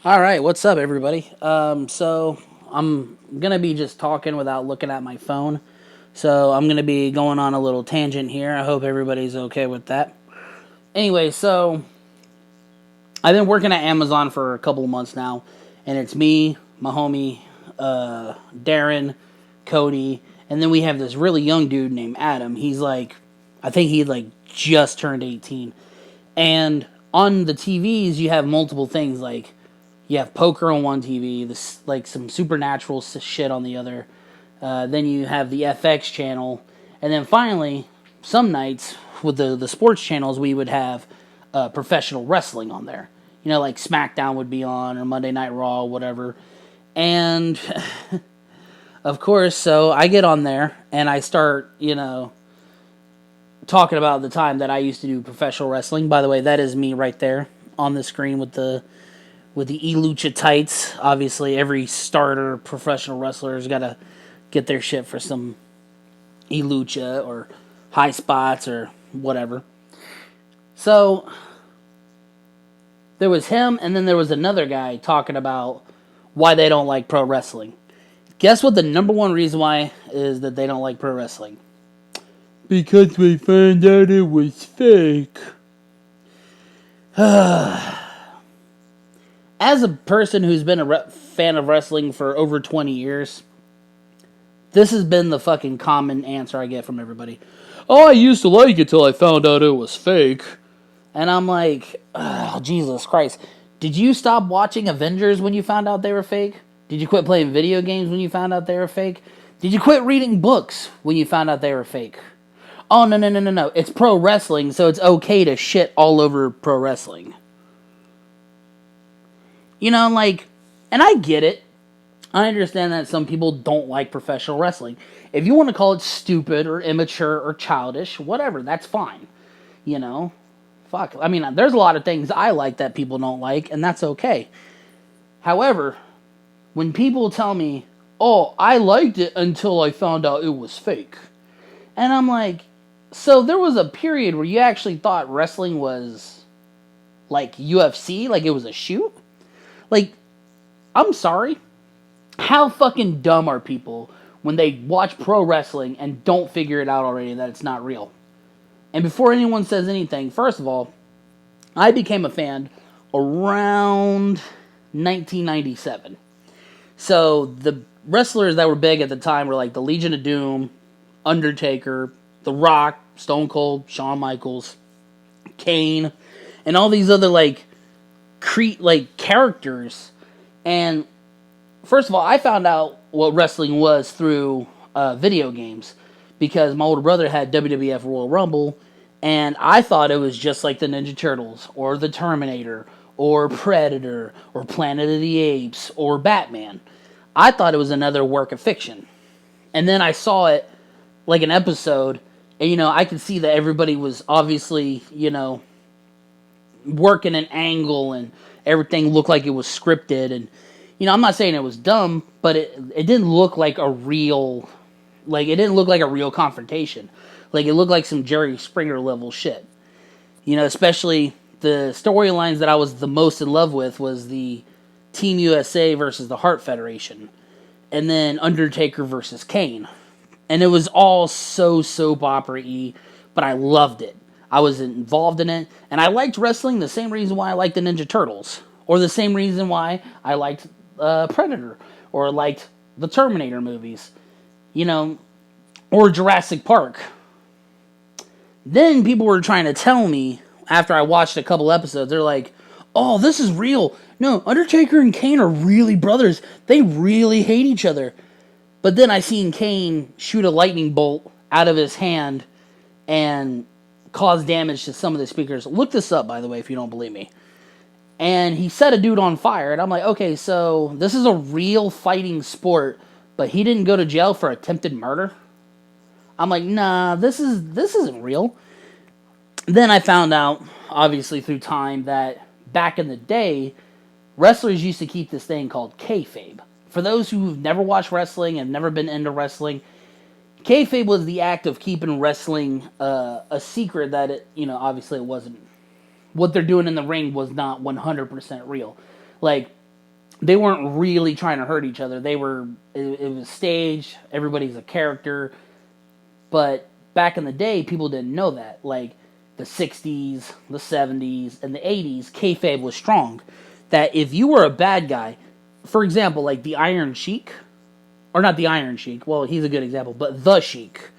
All right, what's up, everybody? So I'm gonna be just talking without looking at my phone. So I'm gonna be going on a little tangent here. I hope everybody's okay with that. Anyway, so I've been working at Amazon for a couple of months now, and it's me, my homie, Darren, Cody, and then we have this really young dude named Adam. He's like, I think he like just turned 18, and on the TVs you have multiple things like you have poker on one TV, this like some supernatural shit on the other. Then you have the FX channel, and then finally, some nights with the sports channels, we would have professional wrestling on there. You know, like SmackDown would be on or Monday Night Raw, whatever. And of course, so I get on there and I start, talking about the time that I used to do professional wrestling. By the way, that is me right there on the screen with the elucha tights. Obviously, every starter professional wrestler has got to get their shit for some elucha or high spots or whatever. So there was him, and then there was another guy talking about why they don't like pro wrestling. Guess what the number one reason why is that they don't like pro wrestling? Because we found out it was fake. As a person who's been a fan of wrestling for over 20 years, this has been the fucking common answer I get from everybody. Oh, I used to like it till I found out it was fake. And I'm like, oh, Jesus Christ. Did you stop watching Avengers when you found out they were fake? Did you quit playing video games when you found out they were fake? Did you quit reading books when you found out they were fake? Oh, no, no, no, no, no. It's pro wrestling, so it's okay to shit all over pro wrestling. You know, like, and I get it. I understand that some people don't like professional wrestling. If you want to call it stupid or immature or childish, whatever, that's fine. You know? Fuck. I mean, there's a lot of things I like that people don't like, and that's okay. However, when people tell me, oh, I liked it until I found out it was fake. And I'm like, so there was a period where you actually thought wrestling was like UFC, like it was a shoot? Like, I'm sorry. How fucking dumb are people when they watch pro wrestling and don't figure it out already that it's not real? And before anyone says anything, first of all, I became a fan around 1997. So the wrestlers that were big at the time were like the Legion of Doom, Undertaker, The Rock, Stone Cold, Shawn Michaels, Kane, and all these other like characters. And first of all, I found out what wrestling was through video games because my older brother had WWF Royal Rumble, and I thought it was just like the Ninja Turtles or the Terminator or Predator or Planet of the Apes or Batman. I thought it was another work of fiction. And then I saw it like an episode, and I could see that everybody was obviously, working an angle and everything looked like it was scripted. And I'm not saying it was dumb, but it didn't look like a real confrontation. Like it looked like some Jerry Springer level shit. Especially the storylines that I was the most in love with was the Team USA versus the Hart Federation, and then Undertaker versus Kane. And it was all so soap opera-y, but I loved it. I was involved in it, and I liked wrestling the same reason why I liked the Ninja Turtles, or the same reason why I liked Predator, or liked the Terminator movies, or Jurassic Park. Then people were trying to tell me, after I watched a couple episodes, they're like, oh, this is real. No, Undertaker and Kane are really brothers. They really hate each other. But then I seen Kane shoot a lightning bolt out of his hand and cause damage to some of the speakers. Look this up, by the way, if you don't believe me. And he set a dude on fire, and I'm like, okay, so this is a real fighting sport, but he didn't go to jail for attempted murder? I'm like, nah, this isn't real. Then I found out, obviously through time, that back in the day, wrestlers used to keep this thing called kayfabe. For those who've never watched wrestling and never been into wrestling, kayfabe was the act of keeping wrestling a secret that obviously it wasn't. What they're doing in the ring was not 100% real. Like, they weren't really trying to hurt each other. It was staged. Everybody's a character. But back in the day, people didn't know that. Like the 60s, the 70s, and the 80s, kayfabe was strong. That if you were a bad guy, for example, like the Iron Sheik, or not the Iron Sheik, well, he's a good example, but the Sheik.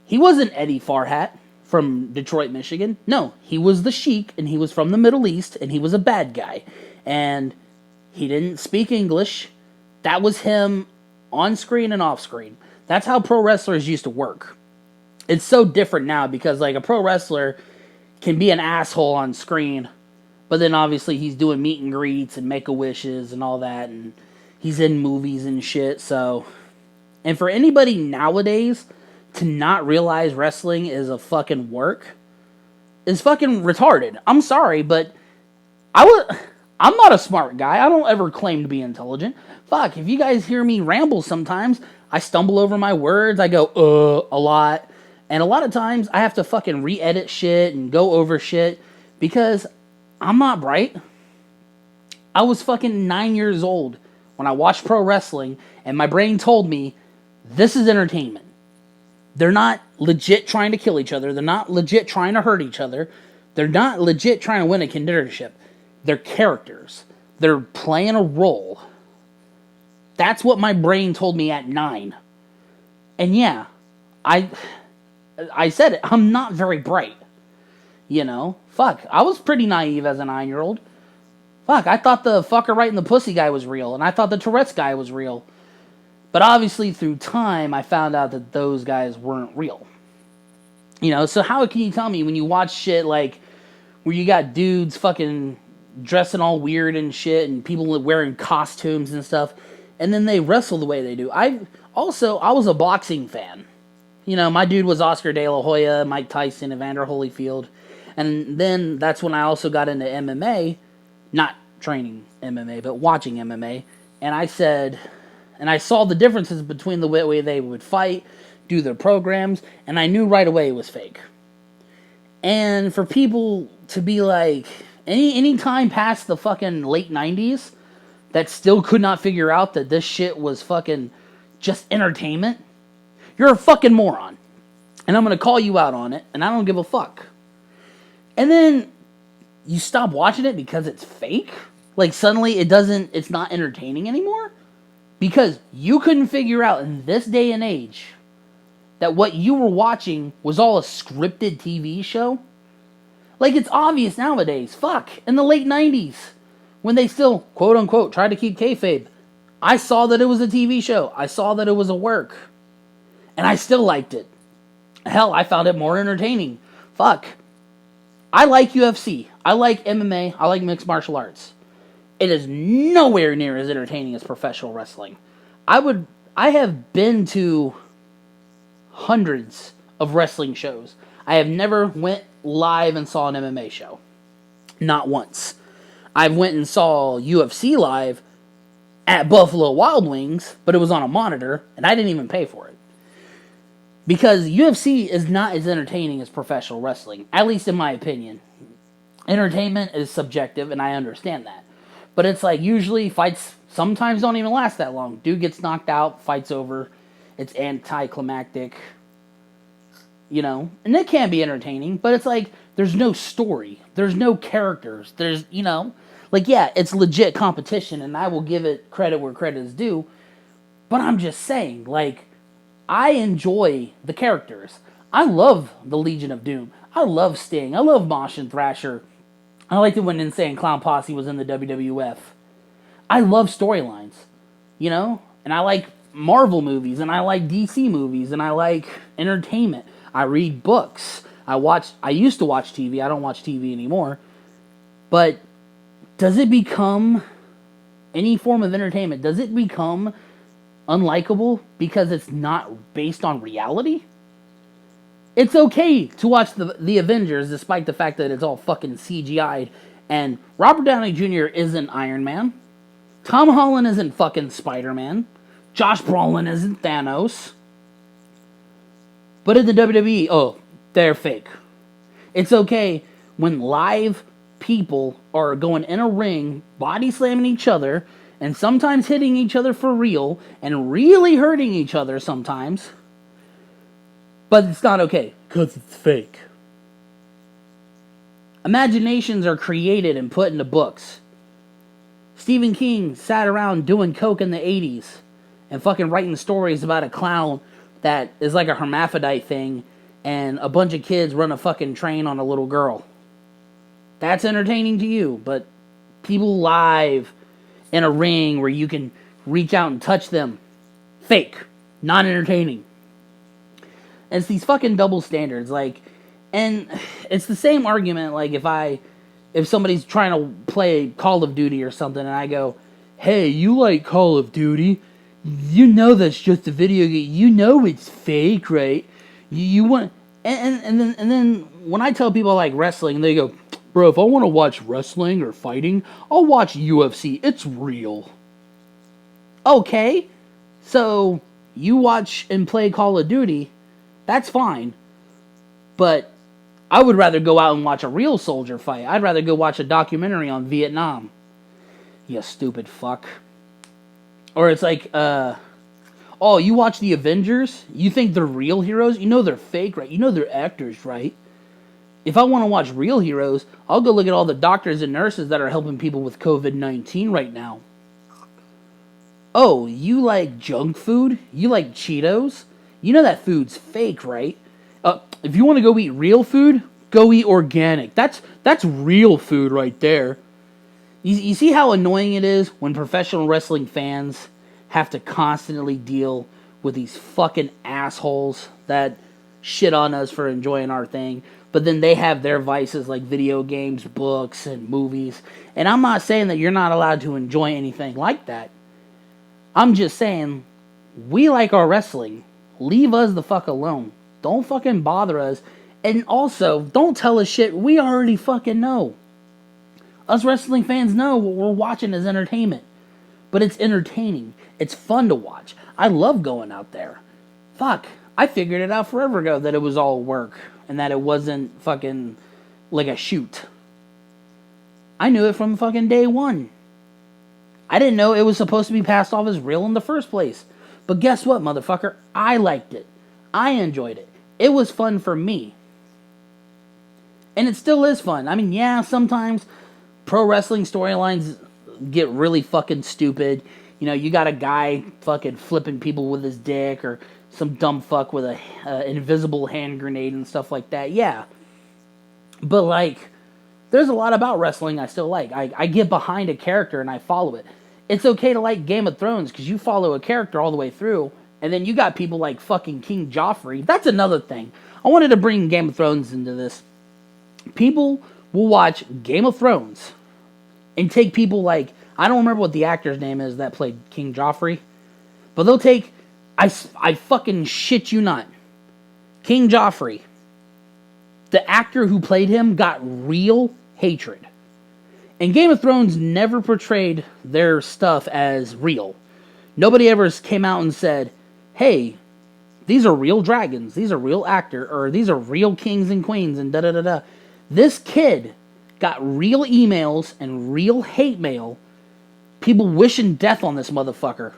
He wasn't Eddie Farhat from Detroit, Michigan. No, he was the Sheik, and he was from the Middle East, and he was a bad guy. And he didn't speak English. That was him on screen and off screen. That's how pro wrestlers used to work. It's so different now because, like, a pro wrestler can be an asshole on screen, but then obviously he's doing meet and greets and make-a-wishes and all that, and he's in movies and shit, so... And for anybody nowadays to not realize wrestling is a fucking work is fucking retarded. I'm sorry, but I'm not a smart guy. I don't ever claim to be intelligent. Fuck, if you guys hear me ramble sometimes, I stumble over my words, I go, a lot. And a lot of times, I have to fucking re-edit shit and go over shit because I'm not bright. I was fucking 9 years old when I watched pro wrestling, and my brain told me, this is entertainment. They're not legit trying to kill each other. They're not legit trying to hurt each other. They're not legit trying to win a contendership. They're characters. They're playing a role. That's what my brain told me at 9. And yeah, I said it. I'm not very bright. You know? Fuck. I was pretty naive as a 9-year-old. Fuck, I thought the fucker right in the pussy guy was real. And I thought the Tourette's guy was real. But obviously through time, I found out that those guys weren't real. You know? So how can you tell me when you watch shit like where you got dudes fucking dressing all weird and shit and people wearing costumes and stuff, and then they wrestle the way they do. I was a boxing fan. You know, my dude was Oscar De La Hoya, Mike Tyson, Evander Holyfield. And then that's when I also got into MMA, not training MMA, but watching MMA. And I saw the differences between the way they would fight, do their programs, and I knew right away it was fake. And for people to be like, any time past the fucking late 90s, that still could not figure out that this shit was fucking just entertainment, you're a fucking moron. And I'm gonna call you out on it, and I don't give a fuck. And then you stop watching it because it's fake? Like suddenly it's not entertaining anymore? Because you couldn't figure out in this day and age that what you were watching was all a scripted TV show? Like, it's obvious nowadays. Fuck. In the late 90s, when they still, quote-unquote, tried to keep kayfabe, I saw that it was a TV show. I saw that it was a work. And I still liked it. Hell, I found it more entertaining. Fuck. I like UFC. I like MMA. I like mixed martial arts. It is nowhere near as entertaining as professional wrestling. I have been to hundreds of wrestling shows. I have never went live and saw an MMA show. Not once. I went and saw UFC live at Buffalo Wild Wings, but it was on a monitor, and I didn't even pay for it. Because UFC is not as entertaining as professional wrestling, at least in my opinion. Entertainment is subjective, and I understand that. But it's like, usually fights sometimes don't even last that long. Dude gets knocked out, fight's over, it's anticlimactic. You know, and it can be entertaining, but it's like, there's no story. There's no characters. There's, you know, like, yeah, it's legit competition, and I will give it credit where credit is due, but I'm just saying, like, I enjoy the characters. I love the Legion of Doom. I love Sting. I love Mosh and Thrasher. I liked it when Insane Clown Posse was in the WWF. I love storylines, you know, and I like Marvel movies, and I like DC movies, and I like entertainment. I read books. I used to watch TV. I don't watch TV anymore. But does it become any form of entertainment? Does it become unlikable because it's not based on reality? It's okay to watch the Avengers despite the fact that it's all fucking CGI'd. And Robert Downey Jr. isn't Iron Man. Tom Holland isn't fucking Spider-Man. Josh Brolin isn't Thanos. But in the WWE, oh, they're fake. It's okay when live people are going in a ring, body slamming each other, and sometimes hitting each other for real, and really hurting each other sometimes. But it's not okay, because it's fake. Imaginations are created and put into books. Stephen King sat around doing coke in the 80s and fucking writing stories about a clown that is like a hermaphrodite thing, and a bunch of kids run a fucking train on a little girl. That's entertaining to you, but people live in a ring where you can reach out and touch them, fake, not entertaining. And it's these fucking double standards, like, and it's the same argument, like, if somebody's trying to play Call of Duty or something, and I go, hey, you like Call of Duty? You know that's just a video game. You know it's fake, right? You want, and then when I tell people I like wrestling, they go, bro, if I want to watch wrestling or fighting, I'll watch UFC. It's real. Okay, so you watch and play Call of Duty, that's fine. But I would rather go out and watch a real soldier fight. I'd rather go watch a documentary on Vietnam. You stupid fuck. Or it's like, oh, you watch the Avengers? You think they're real heroes? You know they're fake, right? You know they're actors, right? If I want to watch real heroes, I'll go look at all the doctors and nurses that are helping people with COVID-19 right now. Oh, you like junk food? You like Cheetos? You know that food's fake, right? If you want to go eat real food, go eat organic. That's real food right there. You see how annoying it is when professional wrestling fans have to constantly deal with these fucking assholes that shit on us for enjoying our thing, but then they have their vices like video games, books, and movies. And I'm not saying that you're not allowed to enjoy anything like that. I'm just saying, we like our wrestling. Leave us the fuck alone. Don't fucking bother us. And also, don't tell us shit we already fucking know. Us wrestling fans know what we're watching is entertainment. But it's entertaining. It's fun to watch. I love going out there. Fuck, I figured it out forever ago that it was all work. And that it wasn't fucking like a shoot. I knew it from fucking day one. I didn't know it was supposed to be passed off as real in the first place. But guess what, motherfucker? I liked it. I enjoyed it. It was fun for me. And it still is fun. I mean, yeah, sometimes pro wrestling storylines get really fucking stupid. You know, you got a guy fucking flipping people with his dick, or some dumb fuck with a invisible hand grenade and stuff like that. Yeah. But, like, there's a lot about wrestling I still like. I get behind a character and I follow it. It's okay to like Game of Thrones because you follow a character all the way through. And then you got people like fucking King Joffrey. That's another thing. I wanted to bring Game of Thrones into this. People will watch Game of Thrones and take people like, I don't remember what the actor's name is that played King Joffrey, but they'll take, I fucking shit you not, King Joffrey. The actor who played him got real hatred. And Game of Thrones never portrayed their stuff as real. Nobody ever came out and said, hey, these are real dragons, these are real actors, or these are real kings and queens, and da-da-da-da. This kid got real emails and real hate mail, people wishing death on this motherfucker.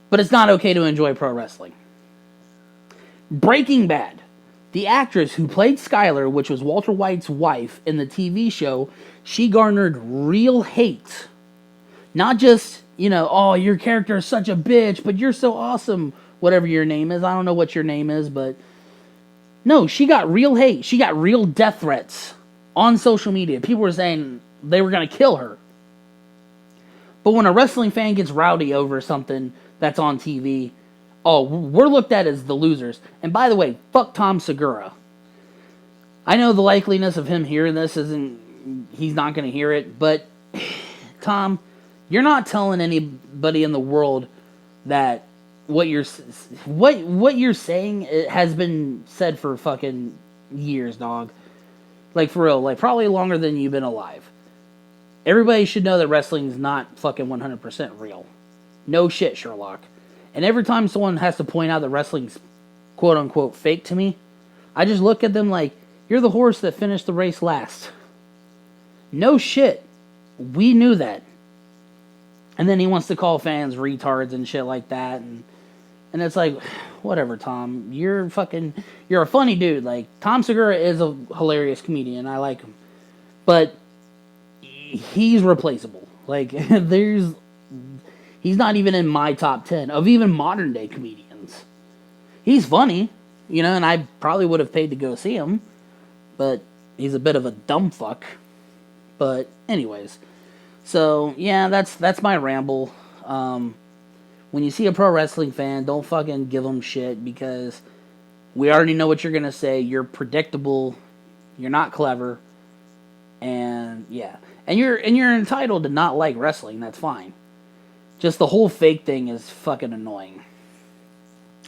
But it's not okay to enjoy pro wrestling. Breaking Bad. The actress who played Skylar, which was Walter White's wife in the TV show, she garnered real hate. Not just, you know, oh, your character is such a bitch, but you're so awesome, whatever your name is. I don't know what your name is, but no, she got real hate. She got real death threats on social media. People were saying they were going to kill her. But when a wrestling fan gets rowdy over something that's on TV, oh, we're looked at as the losers. And by the way, fuck Tom Segura. I know the likeliness of him hearing this he's not going to hear it, but Tom, you're not telling anybody in the world that what you're saying has been said for fucking years, dog. Like, for real, like, probably longer than you've been alive. Everybody should know that wrestling is not fucking 100% real. No shit, Sherlock. And every time someone has to point out that wrestling's quote-unquote fake to me, I just look at them like, you're the horse that finished the race last. No shit. We knew that. And then he wants to call fans retards and shit like that. And it's like, whatever, Tom. You're a funny dude. Like, Tom Segura is a hilarious comedian. I like him. But he's replaceable. Like, he's not even in my top 10 of even modern day comedians. He's funny, and I probably would have paid to go see him. But he's a bit of a dumb fuck. But anyways. So, yeah, that's my ramble. When you see a pro wrestling fan, don't fucking give them shit, because we already know what you're going to say. You're predictable. You're not clever. And, yeah. And you're entitled to not like wrestling. That's fine. Just the whole fake thing is fucking annoying.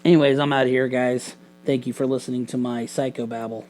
Anyways, I'm out of here, guys. Thank you for listening to my psychobabble.